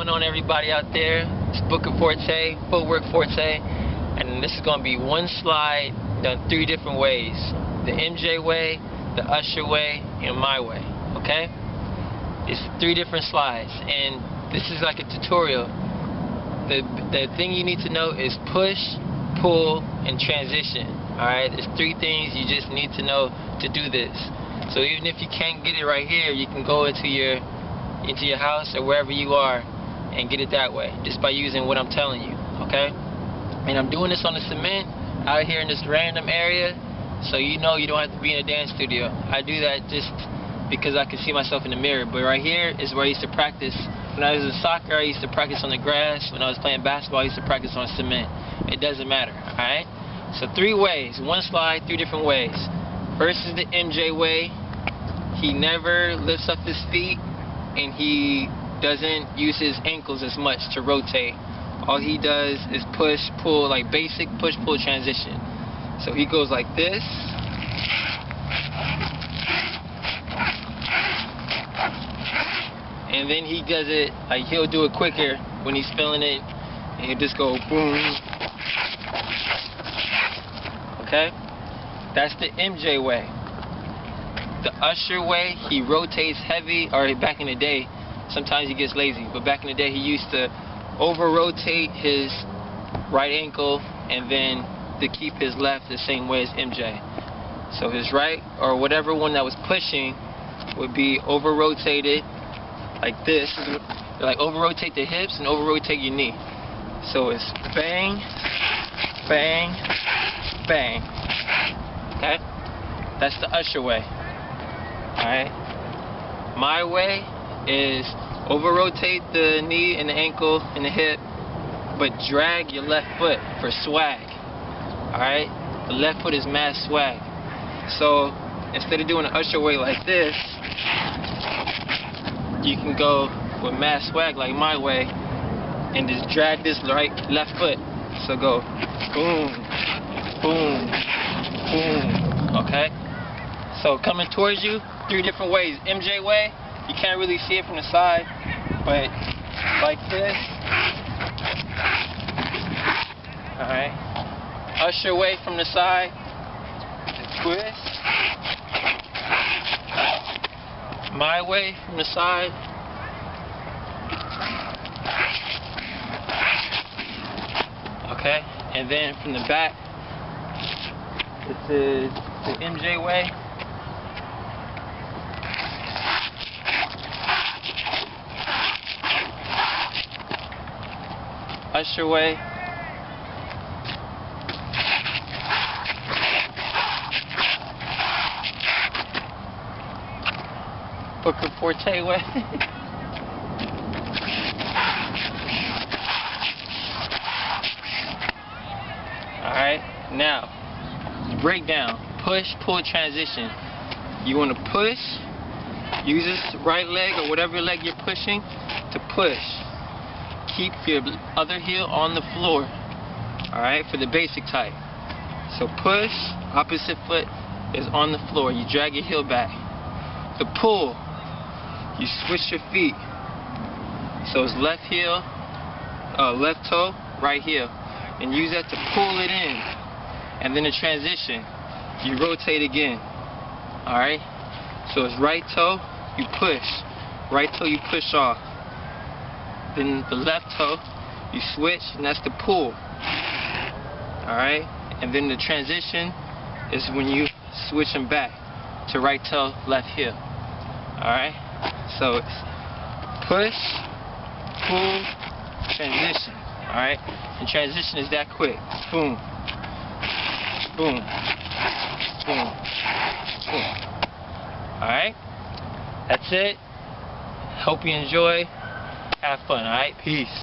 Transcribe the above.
going on, everybody out there? It's Booker Forte, Footwork Forte, and this is going to be one slide done 3 different ways: the MJ way, the Usher way, and my way. Okay? It's 3 different slides, and this is like a tutorial. The thing you need to know is push, pull, and transition. Alright? There's 3 things you just need to know to do this. So even if you can't get it right here, you can go into your house or wherever you are and get it that way, just by using what I'm telling you. Okay? And I'm doing this on the cement out here in this random area, so you know you don't have to be in a dance studio. I do that just because I can see myself in the mirror. But right here is where I used to practice. When I was in soccer, I used to practice on the grass. When I was playing basketball, I used to practice on cement. It doesn't matter. Alright? So 3 ways. One slide, 3 different ways. First is the MJ way. He never lifts up his feet, and he doesn't use his ankles as much to rotate. All he does is push, pull, like basic push-pull transition. So he goes like this, and then he does it, like he'll do it quicker when he's feeling it, and he'll just go boom. Okay? That's the MJ way. The Usher way, he rotates heavy, or back in the day, sometimes he gets lazy, but back in the day he used to over-rotate his right ankle and then to keep his left the same way as MJ. So his right, or whatever one that was pushing, would be over-rotated like this. Like over-rotate the hips and over-rotate your knee. So it's bang, bang, bang. Okay? That's the Usher way. Alright? My way is over-rotate the knee and the ankle and the hip, but drag your left foot for swag. Alright? The left foot is mad swag. So instead of doing the Usher way like this, you can go with mad swag like my way and just drag this left foot. So go boom, boom, boom. Okay? So coming towards you, 3 different ways. MJ way, you can't really see it from the side, but like this. Alright. Usher way from the side. Twist. My way from the side. Okay. And then from the back, this is the MJ way. Usher way. Booker Forte way. Alright, now breakdown. Push, pull, transition. You want to push, use this right leg or whatever leg you're pushing to push. Keep your other heel on the floor, alright, for the basic type. So push, opposite foot is on the floor. You drag your heel back. The pull, you switch your feet. So it's left heel, left toe, right heel. And use that to pull it in. And then the transition, you rotate again. Alright? So it's right toe, you push. Right toe, you push off. Then the left toe, you switch, and that's the pull. Alright? And then the transition is when you switch them back to right toe, left heel. Alright? So it's push, pull, transition. Alright? And transition is that quick. Boom. Boom. Boom. Boom. Alright? That's it. Hope you enjoy. Have fun, alright? Peace.